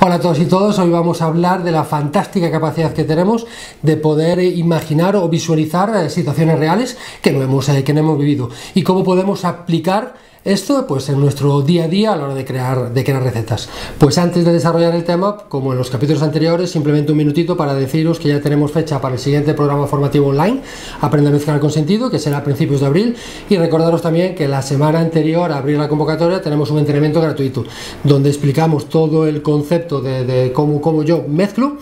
Hola a todos y todas, hoy vamos a hablar de la fantástica capacidad que tenemos de poder imaginar o visualizar situaciones reales que no hemos vivido y cómo podemos aplicar esto pues en nuestro día a día a la hora de crear recetas. Pues antes de desarrollar el tema, como en los capítulos anteriores, simplemente un minutito para deciros que ya tenemos fecha para el siguiente programa formativo online, Aprende a mezclar con sentido, que será a principios de abril, y recordaros también que la semana anterior a abrir la convocatoria tenemos un entrenamiento gratuito donde explicamos todo el concepto de cómo yo mezclo,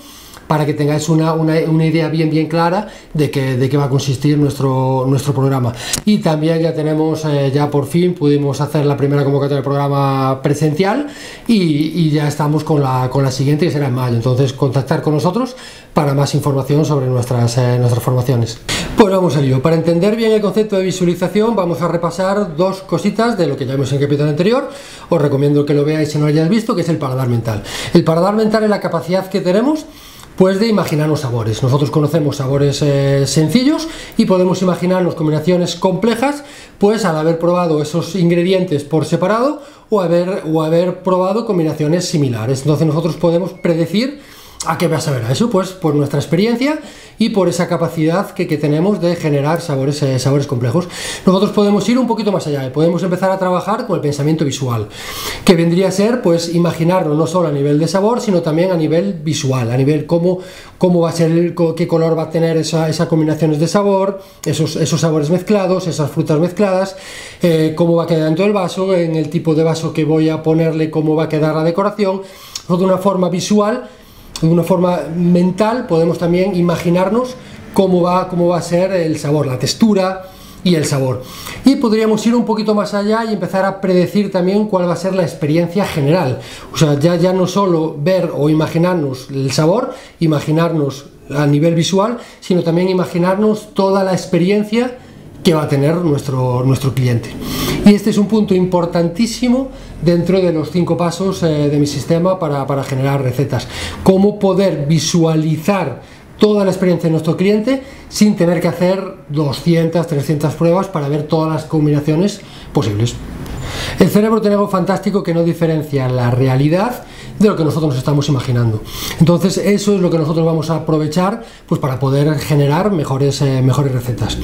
para que tengáis una idea bien clara de qué va a consistir nuestro programa. Y también ya tenemos, ya por fin pudimos hacer la primera convocatoria del programa presencial y ya estamos con la siguiente, que será en mayo. Entonces contactar con nosotros para más información sobre nuestras formaciones. Pues vamos a ello. Para entender bien el concepto de visualización vamos a repasar dos cositas de lo que ya vimos en el capítulo anterior. Os recomiendo que lo veáis si no lo hayáis visto, que es el paladar mental. El paladar mental es la capacidad que tenemos pues de imaginarnos sabores. Nosotros conocemos sabores sencillos y podemos imaginarnos combinaciones complejas pues al haber probado esos ingredientes por separado o haber probado combinaciones similares. Entonces nosotros podemos predecir a qué va a saber a eso, pues por nuestra experiencia y por esa capacidad que tenemos de generar sabores complejos. Nosotros podemos ir un poquito más allá y podemos empezar a trabajar con el pensamiento visual, que vendría a ser pues imaginarnos no solo a nivel de sabor, sino también a nivel visual, a nivel cómo va a ser, qué color va a tener esas combinaciones de sabor, esos sabores mezclados, esas frutas mezcladas, cómo va a quedar dentro del vaso, en el tipo de vaso que voy a ponerle, cómo va a quedar la decoración. De una forma visual, de una forma mental, podemos también imaginarnos cómo va a ser el sabor, la textura y el sabor. Y podríamos ir un poquito más allá y empezar a predecir también cuál va a ser la experiencia general. O sea, ya no solo ver o imaginarnos el sabor, imaginarnos a nivel visual, sino también imaginarnos toda la experiencia que va a tener nuestro cliente. Y este es un punto importantísimo dentro de los 5 pasos de mi sistema para generar recetas. Cómo poder visualizar toda la experiencia de nuestro cliente sin tener que hacer 200, 300 pruebas para ver todas las combinaciones posibles. El cerebro tiene algo fantástico que no diferencia la realidad de lo que nosotros nos estamos imaginando. Entonces eso es lo que nosotros vamos a aprovechar pues para poder generar mejores recetas.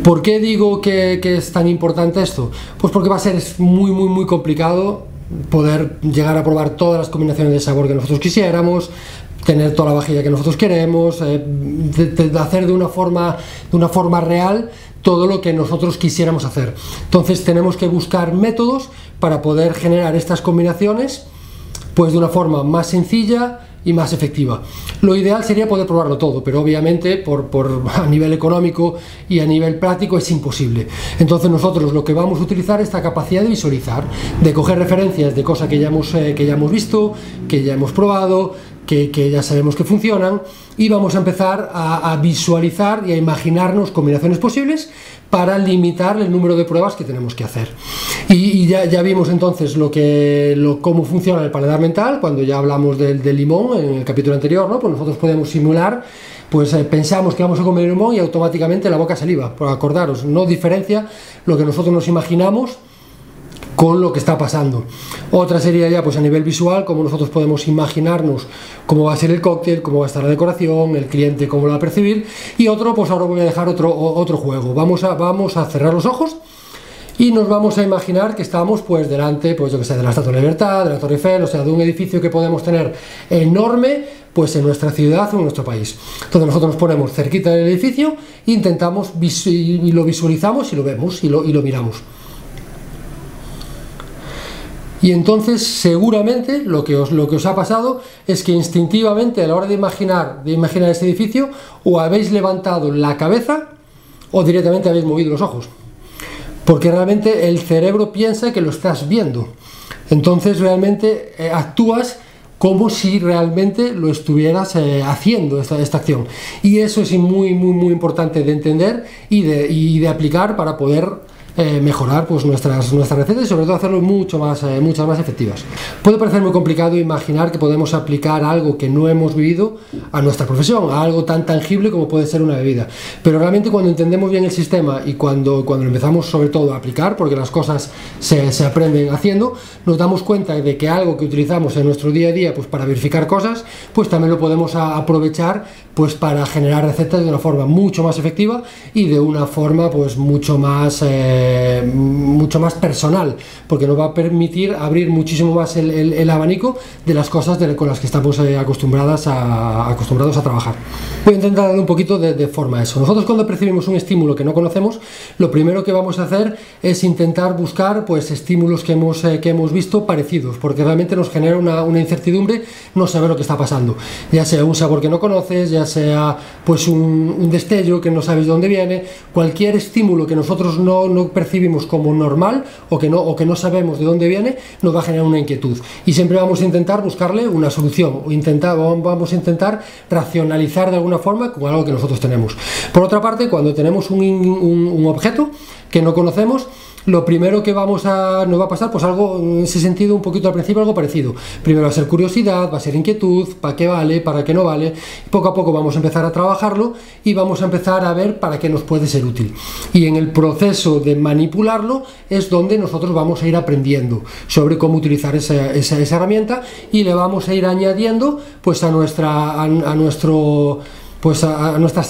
¿Por qué digo que es tan importante esto? Pues porque va a ser muy complicado poder llegar a probar todas las combinaciones de sabor que nosotros quisiéramos, tener toda la vajilla que nosotros queremos, de hacer de una forma real todo lo que nosotros quisiéramos hacer. Entonces tenemos que buscar métodos para poder generar estas combinaciones pues de una forma más sencilla y más efectiva. Lo ideal sería poder probarlo todo, pero obviamente a nivel económico y a nivel práctico es imposible. Entonces nosotros lo que vamos a utilizar es esta capacidad de visualizar, de coger referencias de cosas que ya hemos visto, que ya hemos probado, que ya sabemos que funcionan, y vamos a empezar a visualizar y a imaginarnos combinaciones posibles para limitar el número de pruebas que tenemos que hacer. Y ya vimos entonces cómo funciona el paladar mental cuando ya hablamos del limón en el capítulo anterior, ¿no? Pues nosotros podemos simular, pues pensamos que vamos a comer limón y automáticamente la boca saliva. Por acordaros, no diferencia lo que nosotros nos imaginamos con lo que está pasando. Otra sería ya pues a nivel visual, como nosotros podemos imaginarnos cómo va a ser el cóctel, cómo va a estar la decoración, el cliente cómo lo va a percibir. Y otro, pues ahora voy a dejar otro juego. Vamos a cerrar los ojos y nos vamos a imaginar que estamos pues delante, pues yo que sé, de la Estatua de la Libertad, de la Torre Eiffel, o sea, de un edificio que podemos tener enorme pues en nuestra ciudad o en nuestro país. Entonces nosotros nos ponemos cerquita del edificio, intentamos y lo visualizamos y lo vemos y lo miramos. Y entonces seguramente lo que os ha pasado es que instintivamente a la hora de imaginar ese edificio o habéis levantado la cabeza o directamente habéis movido los ojos, porque realmente el cerebro piensa que lo estás viendo. Entonces realmente actúas como si realmente lo estuvieras haciendo esta acción, y eso es muy importante de entender y de aplicar para poder mejorar pues nuestras recetas y sobre todo hacerlo muchas más efectivas. Puede parecer muy complicado imaginar que podemos aplicar algo que no hemos vivido a nuestra profesión, a algo tan tangible como puede ser una bebida, pero realmente cuando entendemos bien el sistema y cuando lo empezamos sobre todo a aplicar, porque las cosas se aprenden haciendo, nos damos cuenta de que algo que utilizamos en nuestro día a día pues para verificar cosas, pues también lo podemos aprovechar pues para generar recetas de una forma mucho más efectiva y de una forma pues mucho más personal, porque nos va a permitir abrir muchísimo más el abanico de las cosas con las que estamos acostumbrados a trabajar. Voy a intentar darle un poquito de forma a eso. Nosotros cuando percibimos un estímulo que no conocemos, lo primero que vamos a hacer es intentar buscar pues estímulos que hemos visto parecidos, porque realmente nos genera una incertidumbre no saber lo que está pasando, ya sea un sabor que no conoces, ya sea pues un destello que no sabes de dónde viene, cualquier estímulo que nosotros no percibimos como normal o que no sabemos de dónde viene, nos va a generar una inquietud y siempre vamos a intentar buscarle una solución o vamos a intentar racionalizar de alguna forma con algo que nosotros tenemos. Por otra parte, cuando tenemos un objeto que no conocemos, lo primero que nos va a pasar, pues algo en ese sentido, un poquito al principio, algo parecido. Primero va a ser curiosidad, va a ser inquietud, para qué vale, para qué no vale. Poco a poco vamos a empezar a trabajarlo y vamos a empezar a ver para qué nos puede ser útil. Y en el proceso de manipularlo es donde nosotros vamos a ir aprendiendo sobre cómo utilizar esa herramienta y le vamos a ir añadiendo pues a nuestras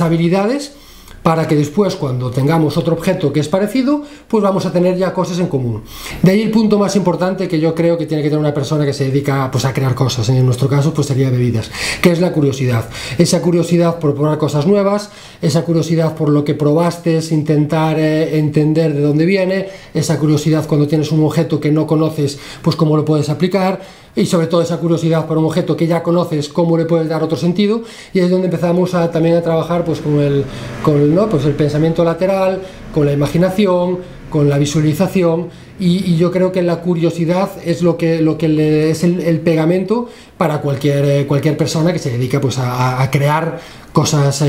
habilidades, para que después, cuando tengamos otro objeto que es parecido, pues vamos a tener ya cosas en común. De ahí el punto más importante que yo creo que tiene que tener una persona que se dedica pues a crear cosas, en nuestro caso pues sería bebidas, que es la curiosidad. Esa curiosidad por probar cosas nuevas, esa curiosidad por lo que probaste, intentar entender de dónde viene, esa curiosidad cuando tienes un objeto que no conoces, pues cómo lo puedes aplicar, y sobre todo esa curiosidad por un objeto que ya conoces, cómo le puedes dar otro sentido, y es donde empezamos también a trabajar pues con el pensamiento lateral, con la imaginación, con la visualización, y yo creo que la curiosidad es lo que es el pegamento para cualquier persona que se dedica pues a crear cosas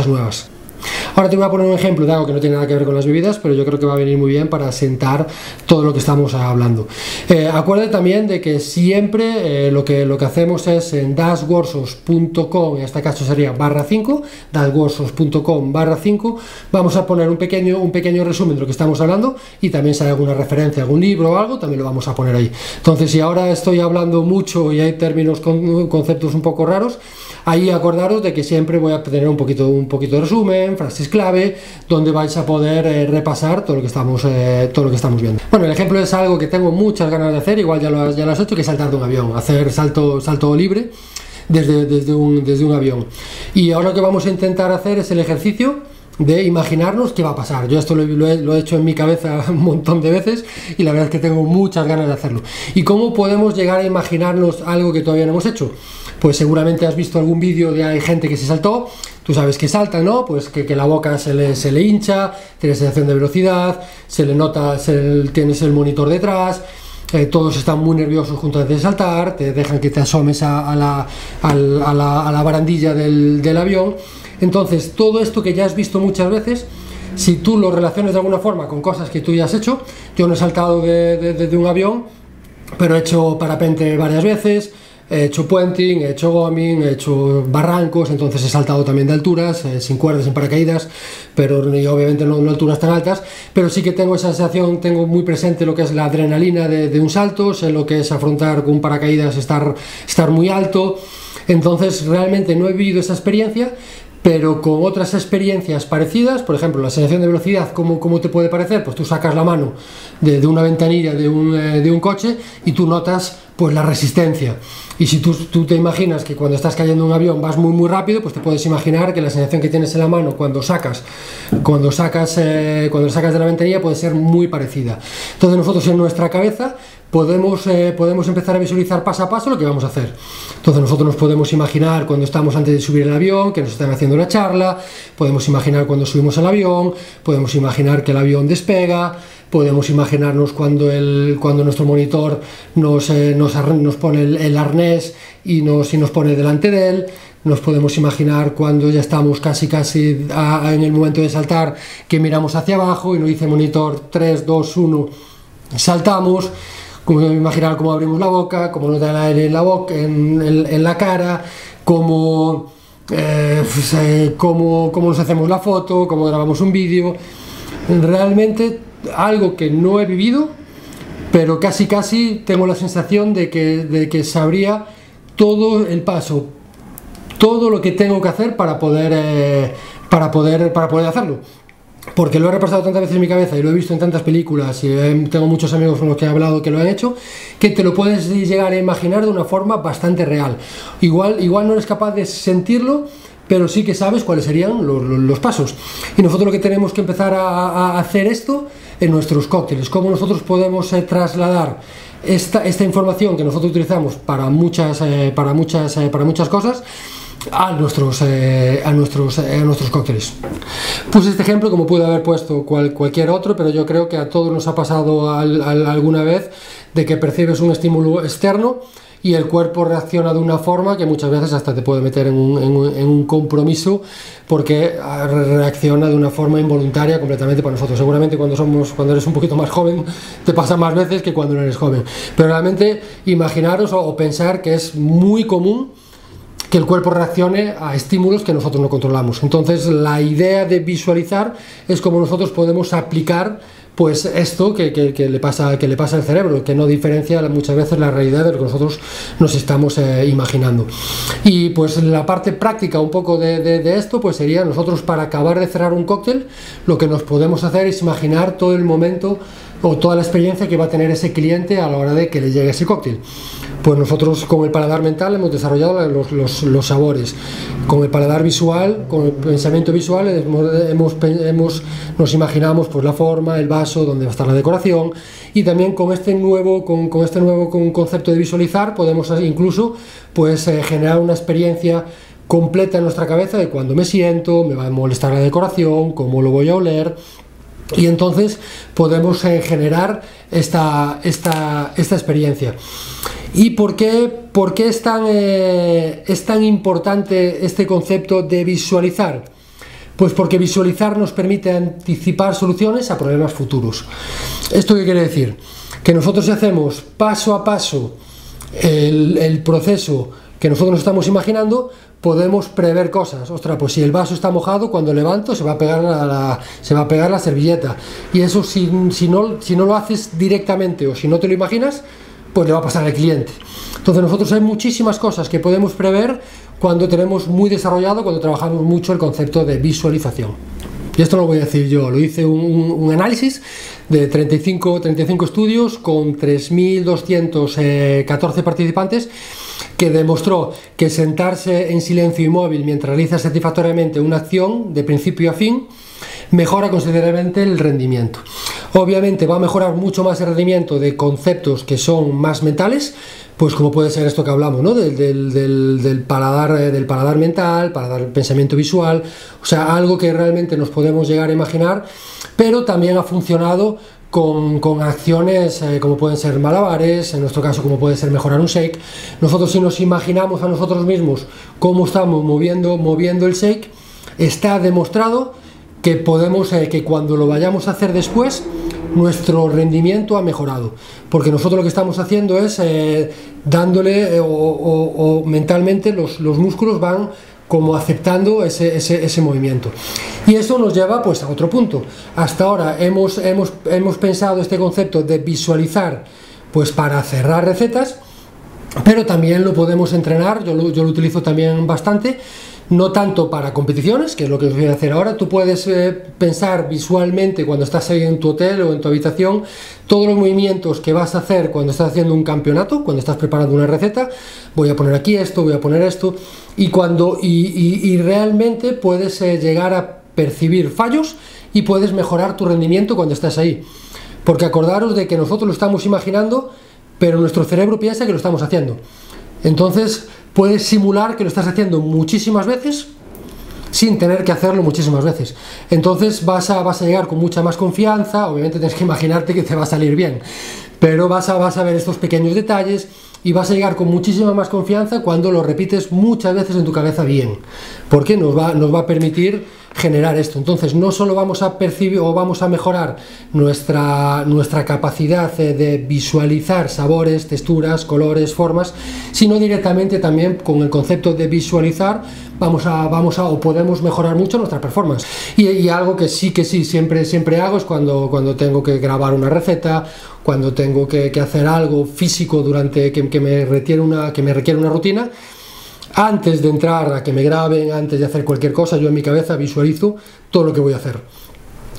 nuevas. Ahora te voy a poner un ejemplo de algo que no tiene nada que ver con las bebidas, pero yo creo que va a venir muy bien para sentar todo lo que estamos hablando. Acuérdate también de que siempre lo que hacemos es en dashworkshops.com, en este caso sería /5, dashworkshops.com /5, vamos a poner un pequeño resumen de lo que estamos hablando, y también si hay alguna referencia, algún libro o algo, también lo vamos a poner ahí. Entonces, si ahora estoy hablando mucho y hay términos, conceptos un poco raros, ahí acordaros de que siempre voy a tener un poquito de resumen, frases clave, donde vais a poder repasar todo lo que estamos viendo. Bueno, el ejemplo es algo que tengo muchas ganas de hacer, igual ya lo has hecho, que es saltar de un avión, hacer salto libre desde un avión. Y ahora lo que vamos a intentar hacer es el ejercicio de imaginarnos qué va a pasar. Yo esto lo he hecho en mi cabeza un montón de veces y la verdad es que tengo muchas ganas de hacerlo. ¿Y cómo podemos llegar a imaginarnos algo que todavía no hemos hecho? Pues seguramente has visto algún vídeo de gente que se saltó. Tú sabes que salta, ¿no? Pues que la boca se le hincha, tiene sensación de velocidad, se le nota, tienes el monitor detrás, todos están muy nerviosos junto antes de saltar, te dejan que te asomes a la barandilla del avión. Entonces, todo esto que ya has visto muchas veces, si tú lo relacionas de alguna forma con cosas que tú ya has hecho, yo no he saltado de un avión, pero he hecho parapente varias veces, he hecho puenting, he hecho bombing, he hecho barrancos, entonces he saltado también de alturas, sin cuerdas, sin paracaídas, pero obviamente no alturas tan altas, pero sí que tengo esa sensación, tengo muy presente lo que es la adrenalina de un salto, sé lo que es afrontar con un paracaídas, estar muy alto. Entonces realmente no he vivido esa experiencia, pero con otras experiencias parecidas, por ejemplo, la sensación de velocidad, ¿cómo te puede parecer? Pues tú sacas la mano de una ventanilla de un coche y tú notas pues la resistencia. Y si tú te imaginas que cuando estás cayendo en un avión vas muy rápido, pues te puedes imaginar que la sensación que tienes en la mano cuando sacas de la ventanilla puede ser muy parecida. Entonces nosotros en nuestra cabeza podemos empezar a visualizar paso a paso lo que vamos a hacer. Entonces nosotros nos podemos imaginar cuando estamos antes de subir el avión, que nos están haciendo la charla, podemos imaginar cuando subimos al avión, podemos imaginar que el avión despega, podemos imaginarnos cuando nuestro monitor nos pone el arnés y nos pone delante de él. Nos podemos imaginar cuando ya estamos casi en el momento de saltar, que miramos hacia abajo y nos dice monitor 3, 2, 1, saltamos. Imaginar cómo abrimos la boca, cómo nos da el aire en la boca, en la cara, cómo nos hacemos la foto, cómo grabamos un vídeo. Realmente algo que no he vivido, pero casi tengo la sensación de que sabría todo el paso, todo lo que tengo que hacer para poder hacerlo, porque lo he repasado tantas veces en mi cabeza y lo he visto en tantas películas y tengo muchos amigos con los que he hablado que lo han hecho, que te lo puedes llegar a imaginar de una forma bastante real. Igual no eres capaz de sentirlo, pero sí que sabes cuáles serían los pasos. Y nosotros lo que tenemos que empezar a hacer esto en nuestros cócteles, cómo nosotros podemos trasladar esta información que nosotros utilizamos para muchas cosas a nuestros cócteles. Puse este ejemplo como pude haber puesto cualquier otro, pero yo creo que a todos nos ha pasado alguna vez de que percibes un estímulo externo y el cuerpo reacciona de una forma que muchas veces hasta te puede meter en un compromiso, porque reacciona de una forma involuntaria completamente para nosotros. Seguramente cuando eres un poquito más joven te pasa más veces que cuando no eres joven, pero realmente imaginaros o pensar que es muy común que el cuerpo reaccione a estímulos que nosotros no controlamos. Entonces la idea de visualizar es cómo nosotros podemos aplicar pues esto que le pasa al cerebro, que no diferencia muchas veces la realidad de lo que nosotros nos estamos imaginando. Y pues la parte práctica un poco de esto pues sería nosotros, para acabar de cerrar un cóctel, lo que nos podemos hacer es imaginar todo el momento o toda la experiencia que va a tener ese cliente a la hora de que le llegue ese cóctel. Pues nosotros con el paladar mental hemos desarrollado los sabores, con el paladar visual, con el pensamiento visual nos imaginamos pues la forma, el vaso, donde va a estar la decoración, y también con este nuevo concepto de visualizar podemos incluso pues generar una experiencia completa en nuestra cabeza de cuando me siento, me va a molestar la decoración, cómo lo voy a oler. Y entonces podemos generar esta experiencia. ¿Y por qué es tan importante este concepto de visualizar? Pues porque visualizar nos permite anticipar soluciones a problemas futuros. ¿Esto qué quiere decir? Que nosotros, si hacemos paso a paso el proceso que nosotros nos estamos imaginando, podemos prever cosas. Ostras, pues si el vaso está mojado, cuando levanto se va a pegar la servilleta, y eso si no lo haces directamente o si no te lo imaginas, pues le va a pasar al cliente. Entonces nosotros hay muchísimas cosas que podemos prever cuando tenemos muy desarrollado, cuando trabajamos mucho el concepto de visualización. Y esto no lo voy a decir yo, lo hice un análisis de 35 estudios con 3.214 participantes, que demostró que sentarse en silencio inmóvil mientras realiza satisfactoriamente una acción de principio a fin mejora considerablemente el rendimiento. Obviamente va a mejorar mucho más el rendimiento de conceptos que son más mentales, pues como puede ser esto que hablamos, ¿no? del paladar mental, paladar pensamiento visual, o sea, algo que realmente nos podemos llegar a imaginar, pero también ha funcionado con acciones como pueden ser malabares, en nuestro caso como puede ser mejorar un shake. Nosotros, si nos imaginamos a nosotros mismos cómo estamos moviendo el shake, está demostrado que que cuando lo vayamos a hacer después, nuestro rendimiento ha mejorado, porque nosotros lo que estamos haciendo es dándole o mentalmente los músculos van como aceptando ese movimiento. Y eso nos lleva pues a otro punto. Hasta ahora hemos pensado este concepto de visualizar pues para cerrar recetas, pero también lo podemos entrenar. Yo lo utilizo también bastante, no tanto para competiciones, que es lo que os voy a hacer ahora. Tú puedes pensar visualmente cuando estás ahí en tu hotel o en tu habitación todos los movimientos que vas a hacer cuando estás haciendo un campeonato, cuando estás preparando una receta. Voy a poner aquí esto, voy a poner esto, y realmente puedes llegar a percibir fallos y puedes mejorar tu rendimiento cuando estás ahí, porque acordaros de que nosotros lo estamos imaginando, pero nuestro cerebro piensa que lo estamos haciendo. Entonces puedes simular que lo estás haciendo muchísimas veces sin tener que hacerlo muchísimas veces. Entonces vas a llegar con mucha más confianza. Obviamente tienes que imaginarte que te va a salir bien, pero vas a ver estos pequeños detalles y vas a llegar con muchísima más confianza cuando lo repites muchas veces en tu cabeza bien, porque nos va a permitir generar esto. Entonces no solo vamos a percibir o vamos a mejorar nuestra capacidad de visualizar sabores, texturas, colores, formas, sino directamente también con el concepto de visualizar o podemos mejorar mucho nuestra performance. Y algo que sí siempre hago es cuando tengo que grabar una receta, cuando tengo que hacer algo físico durante que me requiere una rutina. Antes de entrar a que me graben, antes de hacer cualquier cosa, yo en mi cabeza visualizo todo lo que voy a hacer.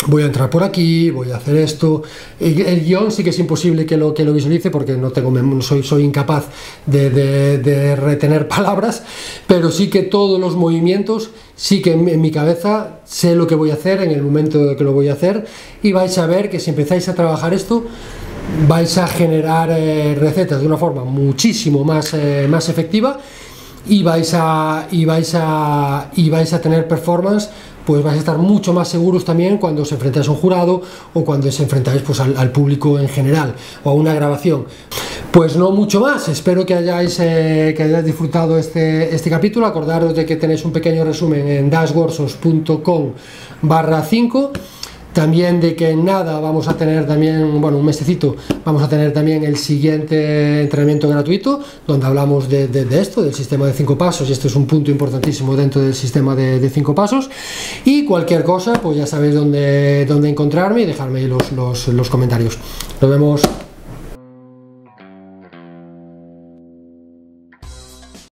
Voy a entrar por aquí, voy a hacer esto. El guión sí que es imposible que lo visualice porque soy incapaz de retener palabras, pero sí que todos los movimientos, sí que en mi cabeza sé lo que voy a hacer en el momento que lo voy a hacer, y vais a ver que si empezáis a trabajar esto, vais a generar recetas de una forma muchísimo más efectiva. Y vais a tener performance, pues vais a estar mucho más seguros también cuando os enfrentáis a un jurado o cuando os enfrentáis pues al público en general o a una grabación. Pues no mucho más, espero que hayáis disfrutado este capítulo. Acordaros de que tenéis un pequeño resumen en dashworkshop.com/5. También de que en nada vamos a tener también, bueno, un mesecito, vamos a tener también el siguiente entrenamiento gratuito, donde hablamos de esto, del sistema de 5 pasos, y este es un punto importantísimo dentro del sistema de 5 pasos. Y cualquier cosa, pues ya sabéis dónde encontrarme y dejarme ahí los comentarios. Nos vemos.